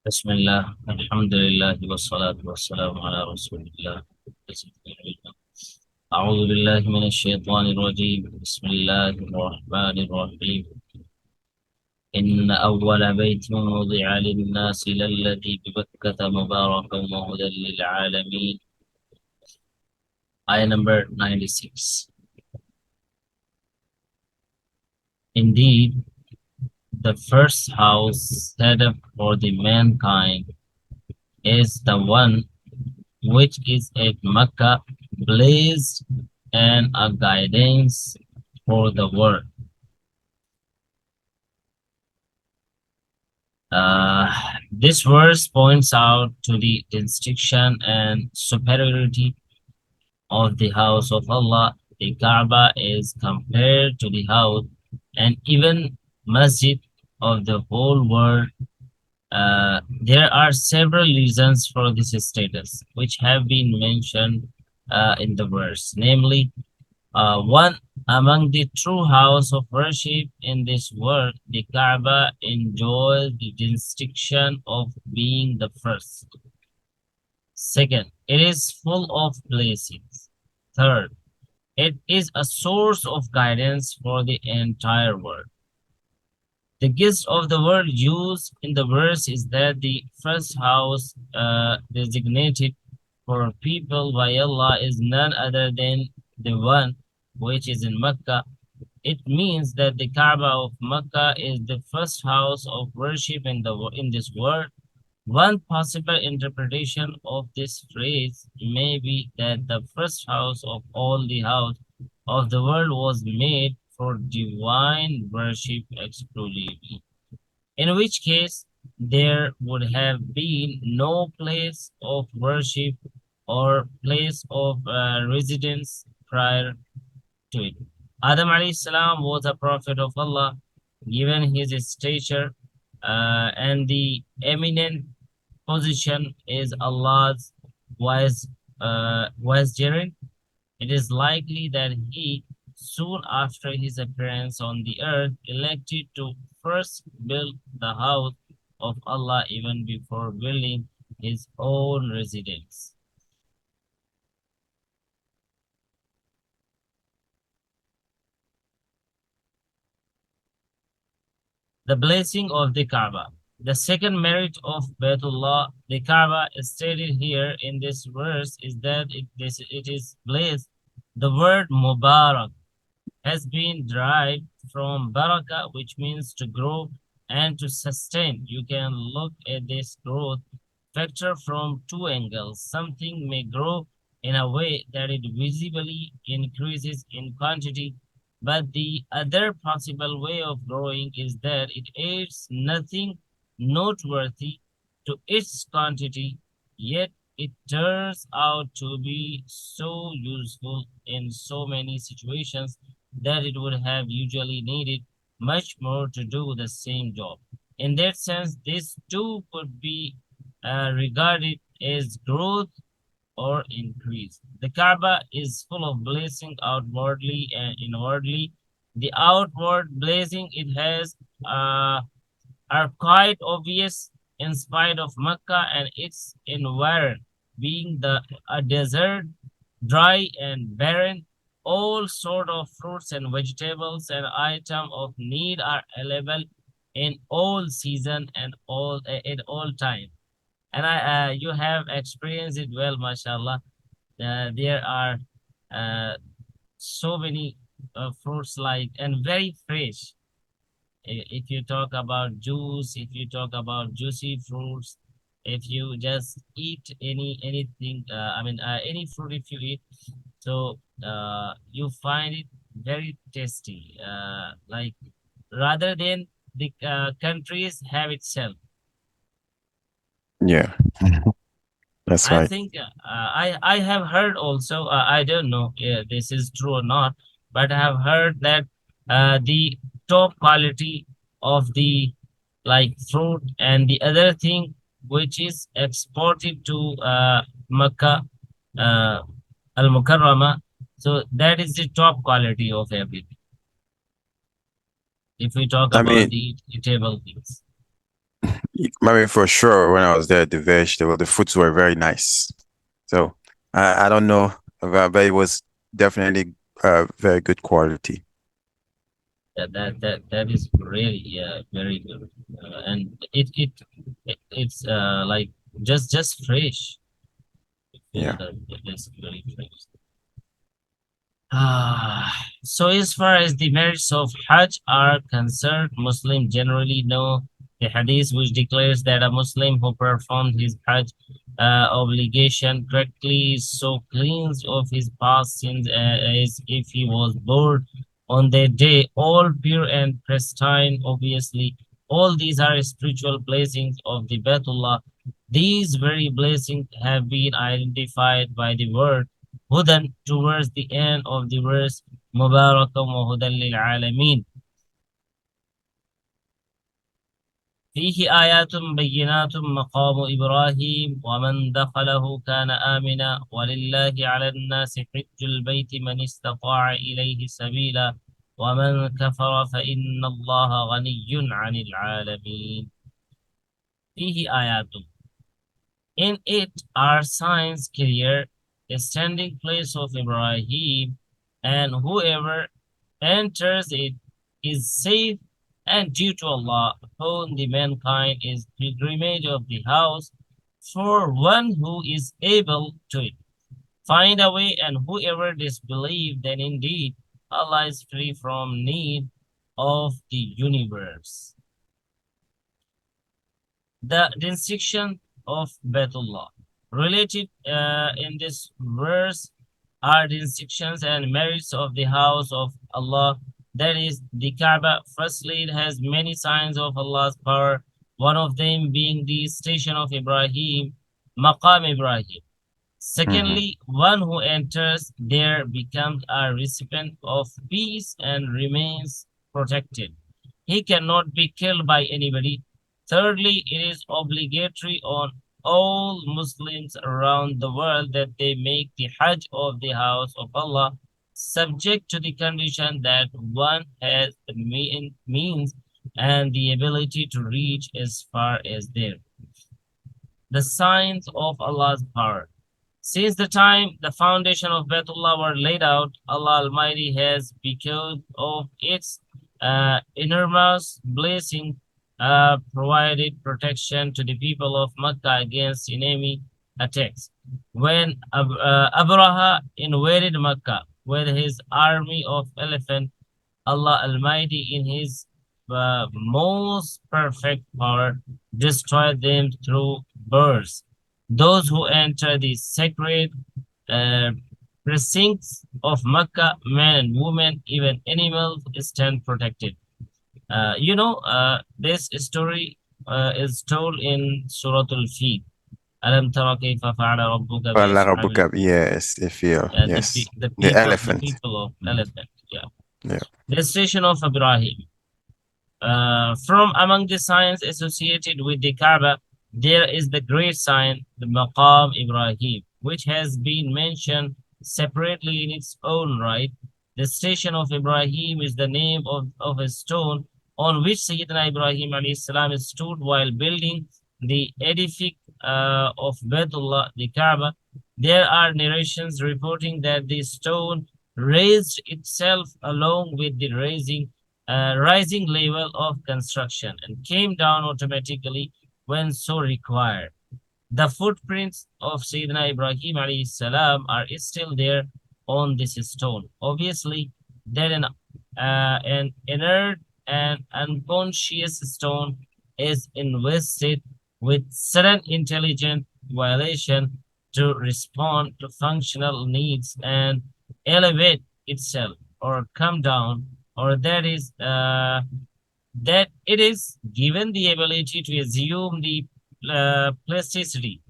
بسم الله الحمد لله والصلاة والسلام على رسول الله. أعوذ بالله من الشيطان الرجيم. بسم الله الرحمن الرحيم. إن أول بيت وضع للناس للذي ببكة مباركا وهدى للعالمين. Ayah number 96. Indeed, the first house set up for the mankind is the one which is at Mecca, blessed and a guidance for the world. This verse points out to the distinction and superiority of the house of Allah. The Kaaba is compared to the house and even masjid of the whole world. There are several reasons for this status, which have been mentioned in the verse, namely, one among the true house of worship in this world, the Kaaba enjoys the distinction of being the first. Second, it is full of blessings. Third, it is a source of guidance for the entire world. The gist of the word used in the verse is that the first house designated for people by Allah is none other than the one which is in Mecca. It means that the Kaaba of Mecca is the first house of worship in this world. One possible interpretation of this phrase may be that the first house of all the house of the world was made for divine worship exclusively, in which case there would have been no place of worship or place of residence prior to it. Adam alayhi salam was a prophet of Allah, given his stature and the eminent position is Allah's vicegerent. It is likely that he, soon after his appearance on the earth, elected to first build the house of Allah even before building his own residence. The blessing of the Kaaba. The second merit of Baytullah, the Kaaba, stated here in this verse is that it is blessed. The word Mubarak has been derived from baraka, which means to grow and to sustain. You can look at this growth factor from two angles. Something may grow in a way that it visibly increases in quantity, but the other possible way of growing is that it adds nothing noteworthy to its quantity, yet it turns out to be so useful in so many situations that it would have usually needed much more to do the same job. In that sense, this too could be regarded as growth or increase. The Kaaba is full of blessing outwardly and inwardly. The outward blessing it has are quite obvious in spite of Mecca and its environment being a desert, dry and barren. All sort of fruits and vegetables and items of need are available in all season and all at all time. And you have experienced it well, mashallah. There are uh, so many fruits like and very fresh. If you talk about juice, if you talk about juicy fruits, if you just eat anything, any fruit if you eat, so you find it very tasty. Like rather than the countries have itself. Yeah, that's I right. think I have heard also. I don't know if this is true or not, but I have heard that the top quality of the like fruit and the other thing which is exported to Makkah, uh, Al Mukarrama. So that is the top quality of everything. If we talk I about mean, the eatable things. Maybe for sure when I was there, the foods were very nice. So I don't know, but it was definitely very good quality. That is really very good, and it's like just fresh. You feel Yeah. that it is very fresh. So as far as the merits of Hajj are concerned, Muslims generally know the hadith which declares that a Muslim who performed his Hajj obligation correctly so cleansed of his past sins as if he was born on that day, all pure and pristine, obviously. All these are spiritual blessings of the Baitullah. These very blessings have been identified by the word هدى towards the end of the verse مباركا وهدى للعالمين فيه آيات بينات مقام إبراهيم ومن دخله كان آمنا ولله على الناس حج البيت من استطاع إليه سبيلا ومن كفر فإن الله غني عن العالمين فيه آيات. In it are signs clear, the standing place of Ibrahim, and whoever enters it is safe and due to Allah, upon the mankind is pilgrimage of the house for one who is able to it. Find a way, and whoever disbelieve, then indeed Allah is free from need of the universe. The distinction of Baitullah. Related in this verse are the instructions and merits of the house of Allah, that is the Kaaba. Firstly, it has many signs of Allah's power, one of them being the station of Ibrahim, Maqam Ibrahim. Hmm. Secondly, one who enters there becomes a recipient of peace and remains protected. He cannot be killed by anybody. Thirdly, it is obligatory on all Muslims around the world that they make the Hajj of the house of Allah, subject to the condition that one has the means and the ability to reach as far as there. The signs of Allah's power. Since the time the foundation of Baitullah were laid out, Allah Almighty has, because of its enormous blessing, provided protection to the people of Mecca against enemy attacks. When Abraha invaded Mecca with his army of elephants, Allah Almighty, in His most perfect power, destroyed them through birds. Those who enter the sacred uh, precincts of Mecca, men and women, even animals, stand protected. This story is told in Surah Al-Fil. ألم تر كيف فعل ربك بأصحاب Allah, الفيل. yes, they feel, yes. The The people, the elephant. people of Mhm. elephant. Yeah. Yeah. The station of Ibrahim. From among the signs associated with the Kaaba, there is the great sign, the Maqam Ibrahim, which has been mentioned separately in its own right. The station of Ibrahim is the name of a stone on which Sayyidina Ibrahim alayhi salam stood while building the edifice of Baitullah, the Kaaba. There are narrations reporting that the stone raised itself along with the rising level of construction and came down automatically when so required. The footprints of Sayyidina Ibrahim alayhi salam are still there on this stone. Obviously, that an inert and unconscious stone is invested with sudden intelligent violation to respond to functional needs and elevate itself or come down, or that it is given the ability to assume the plasticity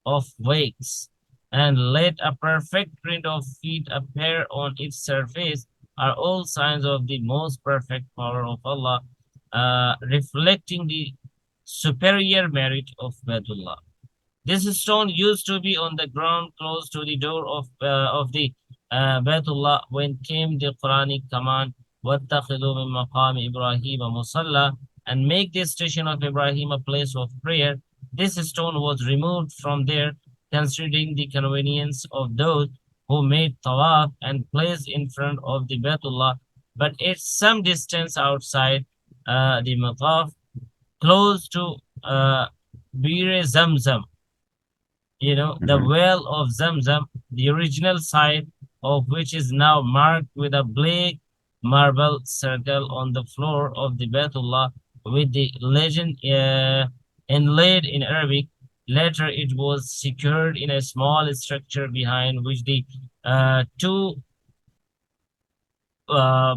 of wakes and let a perfect print of feet appear on its surface are all signs of the most perfect power of Allah, reflecting the superior merit of Baitullah. This stone used to be on the ground close to the door of the Baitullah when came the Quranic command, وَاتَّخِذُوا مِن مَقَامِ إِبْرَاهِيمَ مُصَلَّى, and make the station of Ibrahim a place of prayer. This stone was removed from there, considering the convenience of those who made tawaf, and placed in front of the Baytullah, but at some distance outside the mataf, close to Bir Zamzam, the Mhm. well of Zamzam, the original site of which is now marked with a black marble circle on the floor of the Baytullah with the legend inlaid in Arabic. Later, it was secured in a small structure behind which the two, uh,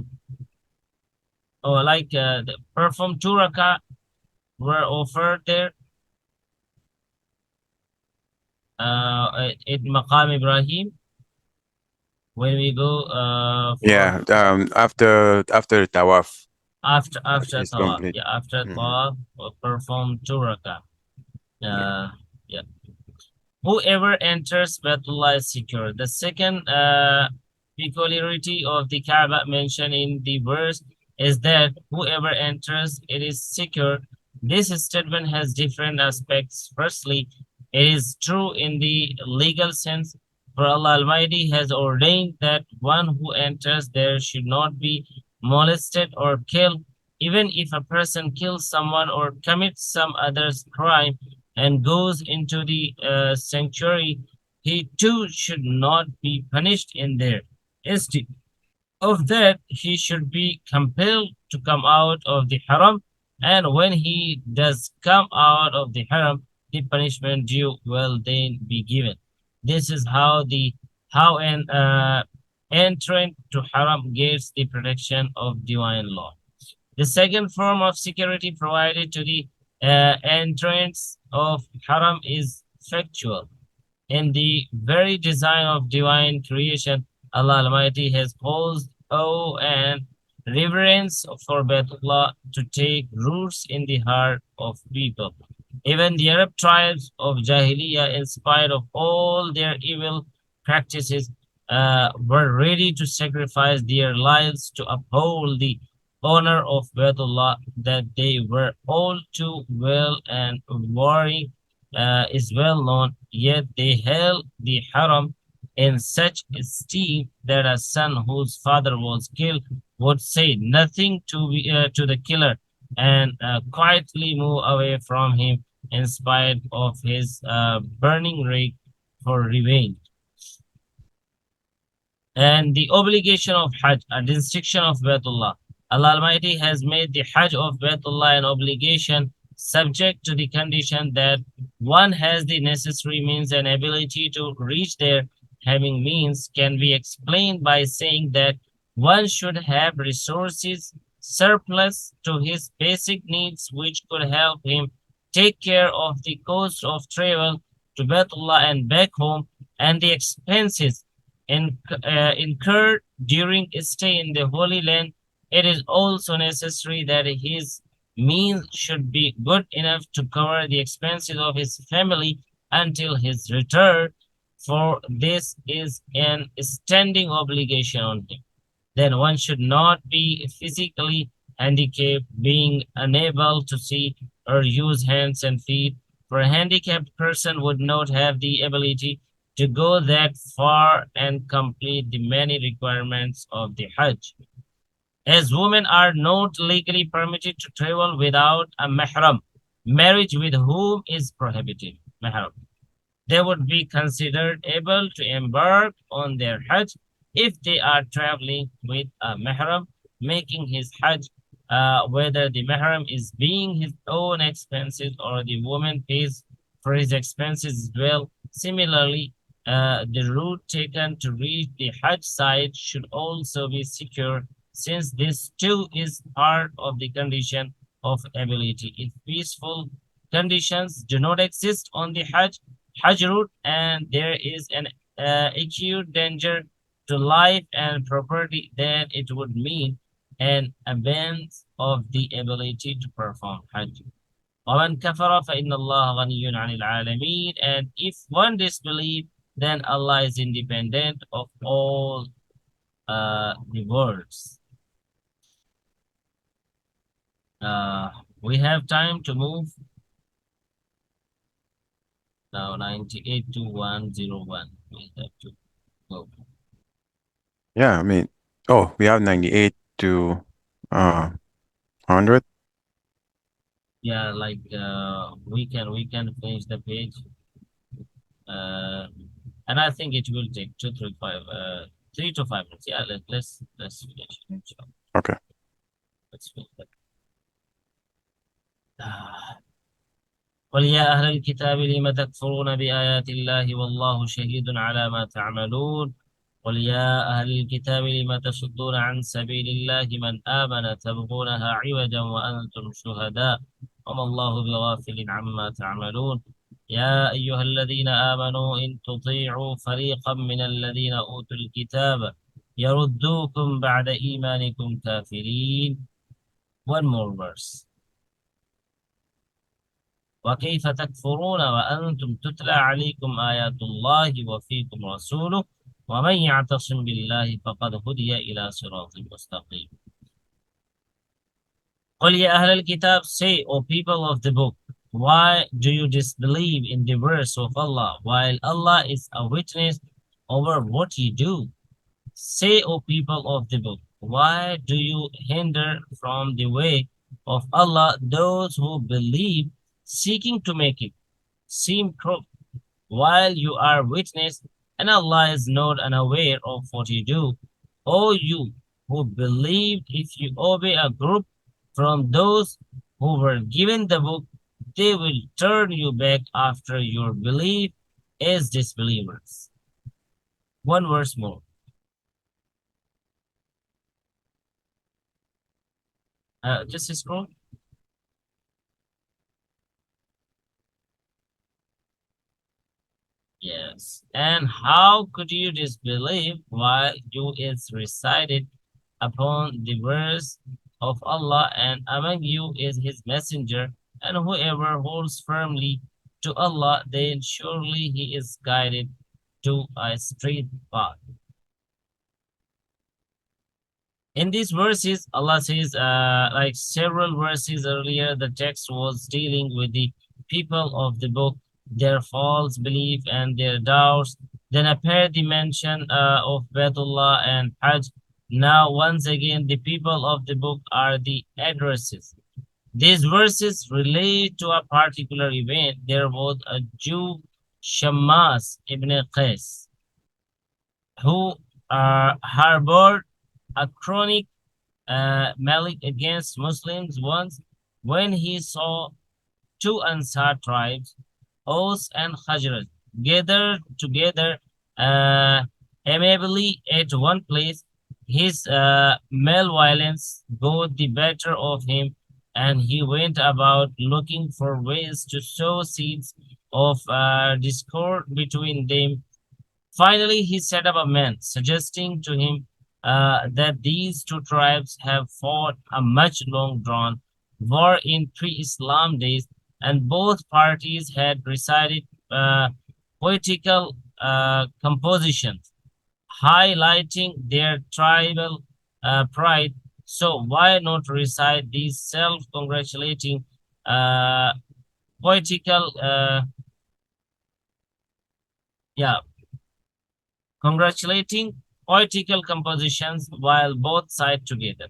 the performed two rakah were offered there at Maqam Ibrahim. When we go for Yeah, after the tawaf after is tawaf, complete. yeah, after Mhm. tawaf, perform two rakah. Yeah. Yeah. Whoever enters Baytullah is secure. The second peculiarity of the Kaaba mentioned in the verse is that whoever enters it is secure. This statement has different aspects. Firstly, it is true in the legal sense, for Allah Almighty has ordained that one who enters there should not be molested or killed. Even if a person kills someone or commits some other crime, and goes into the sanctuary, he too should not be punished in there. Instead of that, he should be compelled to come out of the haram, and when he does come out of the haram, the punishment due will then be given. This is how an entrant to haram gets the protection of divine law. The second form of security provided to the entrance of haram is factual. In the very design of divine creation, Allah Almighty has caused awe and reverence for Baytullah to take roots in the heart of people. Even the Arab tribes of Jahiliyyah, in spite of all their evil practices, were ready to sacrifice their lives to uphold the honor of Baytullah that they were all too well and warring is well known, yet they held the haram in such esteem that a son whose father was killed would say nothing to the killer and quietly move away from him in spite of his burning rage for revenge. And the obligation of Hajj, a distinction of Baytullah. Allah Almighty has made the Hajj of Baytullah an obligation subject to the condition that one has the necessary means and ability to reach there. Having means can be explained by saying that one should have resources surplus to his basic needs, which could help him take care of the cost of travel to Baytullah and back home, and the expenses incurred during a stay in the Holy Land. It is also necessary that his means should be good enough to cover the expenses of his family until his return, for this is an standing obligation on him. Then one should not be physically handicapped, being unable to see or use hands and feet. For a handicapped person would not have the ability to go that far and complete the many requirements of the Hajj. As women are not legally permitted to travel without a mahram, marriage with whom is prohibited. Mahram. They would be considered able to embark on their Hajj if they are traveling with a mahram, making his Hajj, whether the mahram is being his own expenses or the woman pays for his expenses as well. Similarly, the route taken to reach the Hajj site should also be secure, since this too is part of the condition of ability. If peaceful conditions do not exist on the Hajj route, and there is an acute danger to life and property, then it would mean an absence of the ability to perform Hajj. وَمَنْ كَفَرَ فَإِنَّ اللَّهَ غَنِيٌّ عَنِ الْعَالَمِينَ. And if one disbelieves, then Allah is independent of all the words. Uh, We have time to move now. 98 to 101. We have to go. Yeah, I mean, oh, we have 98 to 100. Yeah, like we can finish the page. Uh, and I think it will take 3 to 5 minutes. Yeah, let's finish it. Inshallah. Okay. Let's finish that. قل يا أهل الكتاب لم تكفرون بآيات الله والله شهيد على ما تعملون قل يا أهل الكتاب لم تصدون عن سبيل الله من آمن تبغونها عوجا وأنتم شهداء وما الله بغافل عما تعملون يا أيها الذين آمنوا إن تطيعوا فريقا من الذين أوتوا الكتاب يردوكم بعد إيمانكم كافرين. One more verse. وكيف تكفرون وأنتم تتلى عليكم آيات الله وفيكم رسوله ومن يعتصم بالله فقد هدي إلى صراط مستقيم. قل يا أهل الكتاب, say, O people of the book, why do you disbelieve in the verse of Allah while Allah is a witness over what you do? Say, O people of the book, why do you hinder from the way of Allah those who believe, seeking to make it seem crooked, while you are witness, and Allah is not unaware of what you do? O you who believed, if you obey a group from those who were given the book, they will turn you back after your belief as disbelievers. One verse more. Just scroll. Yes. And how could you disbelieve while you is recited upon the verse of Allah, and among you is his messenger, and whoever holds firmly to Allah, then surely he is guided to a straight path. In these verses, Allah says, like several verses earlier, the text was dealing with the people of the book, their false belief and their doubts. Then appeared the mention of Baitullah and Hajj. Now, once again, the people of the book are the addresses. These verses relate to a particular event. There was a Jew, Shammas ibn Qais, who harbored a chronic malice against Muslims once when he saw two Ansar tribes, Aus and Khazraj, gathered together uh, amiably at one place. His malevolence got the better of him, and he went about looking for ways to sow seeds of discord between them. Finally, he set up a man, suggesting to him that these two tribes have fought a much long-drawn war in pre-Islam days, and both parties had recited poetical compositions highlighting their tribal pride. So why not recite these self-congratulating uh, poetical, yeah, congratulating poetical compositions while both side together?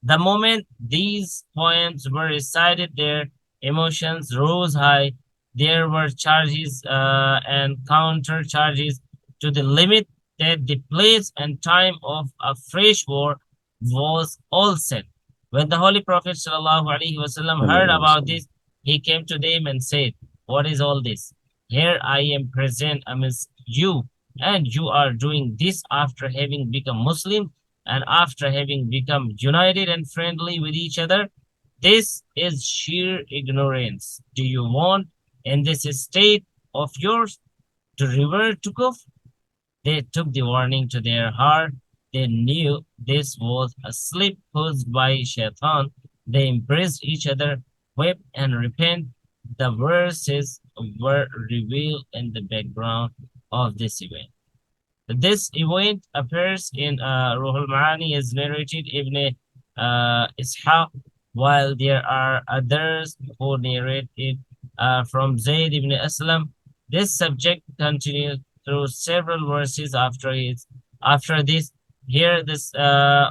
The moment these poems were recited, their emotions rose high. There were charges and counter charges to the limit that the place and time of a fresh war was all set. When the Holy Prophet ﷺ heard about this, he came to them and said, "What is all this? Here I am present amidst you, and you are doing this after having become Muslim and after having become united and friendly with each other. This is sheer ignorance. Do you want, in this state of yours, to revert to kufr?" They took the warning to their heart. They knew this was a slip caused by Shaitan. They embraced each other, wept, and repent. The verses were revealed in the background of this event. This event appears in Ruhul Ma'ani, is narrated Ibn Ishaq while there are others who narrate it from Zayd ibn Aslam. This subject continues through several verses after this. Here, this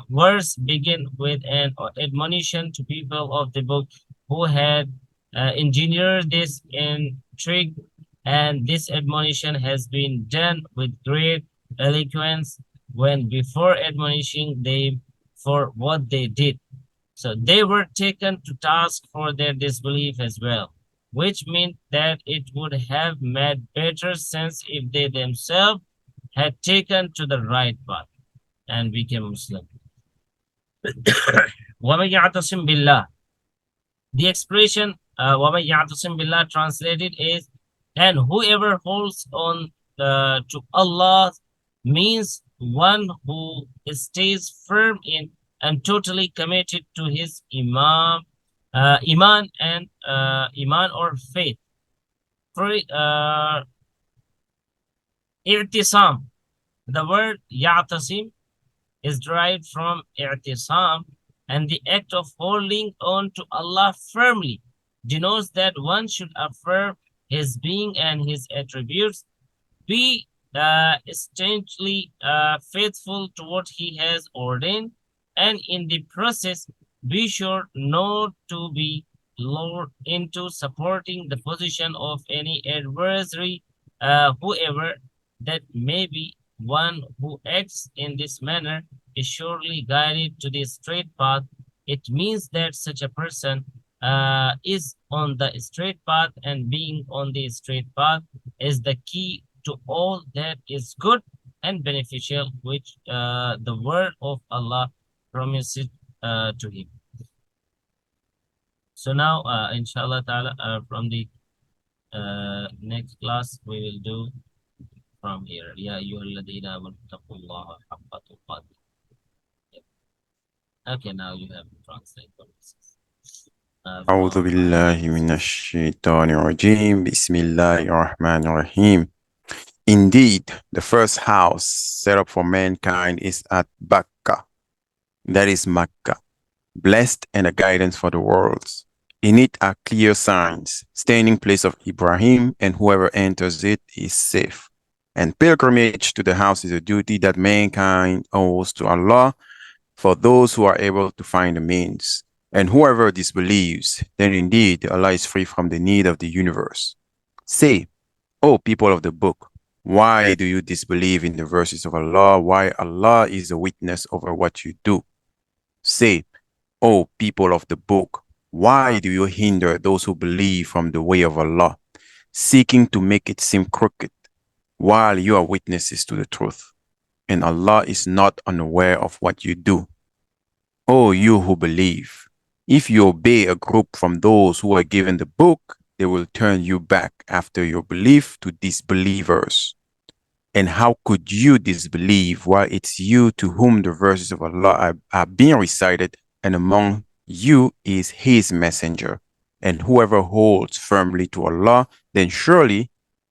verse begin with an admonition to people of the book who had engineered this intrigue, and this admonition has been done with great eloquence when before admonishing them for what they did. So they were taken to task for their disbelief as well, which meant that it would have made better sense if they themselves had taken to the right path and became Muslim. وَمَن يَعْتَصِم بِاللَّهِ. The expression وَمَن يَعْتَصِم بِاللَّهِ translated is, and whoever holds on to Allah means one who stays firm in and totally committed to his iman or faith. For i'tisam, the word ya'tasim is derived from i'tisam, and the act of holding on to Allah firmly denotes that one should affirm his being and his attributes, be staunchly faithful to what he has ordained, and in the process be sure not to be lured into supporting the position of any adversary, whoever that may be. One who acts in this manner is surely guided to the straight path. It means that such a person is on the straight path, and being on the straight path is the key to all that is good and beneficial, which the word of Allah promises to him. So now, inshallah ta'ala, from the next class, we will do from here. Ya ayyuhalladhina amanu taqullaha haqqa tuqatih. Okay, now you have to translate the verses. أعوذ بالله من الشيطان الرجيم بسم الله الرحمن الرحيم. Indeed, the first house set up for mankind is at Bakka, that is Makkah, blessed and a guidance for the worlds. In it are clear signs, standing place of Ibrahim, and whoever enters it is safe. And pilgrimage to the house is a duty that mankind owes to Allah for those who are able to find the means. And whoever disbelieves, then indeed Allah is free from the need of the universe. Say, O people of the book, why do you disbelieve in the verses of Allah? Why Allah is a witness over what you do? Say, O people of the book, why do you hinder those who believe from the way of Allah, seeking to make it seem crooked, while you are witnesses to the truth, and Allah is not unaware of what you do? O you who believe, if you obey a group from those who are given the book, they will turn you back after your belief to disbelievers. And how could you disbelieve while it's you to whom the verses of Allah are being recited, and among you is his messenger? And whoever holds firmly to Allah, then surely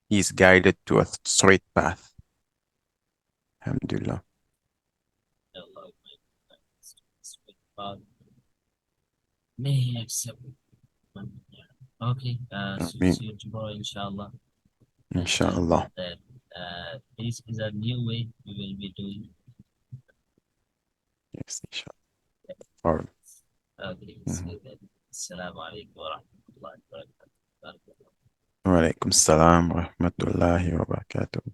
he is guided to a straight path. Alhamdulillah. May he accept. Okay, so see you tomorrow, inshallah. Inshallah. That this is a new way we will be doing. Yes, inshallah. All right. Okay, see you then. Assalamu alaikum wa rahmatullahi wa barakatuh. Wa alaikum salam wa rahmatullahi wa barakatuh.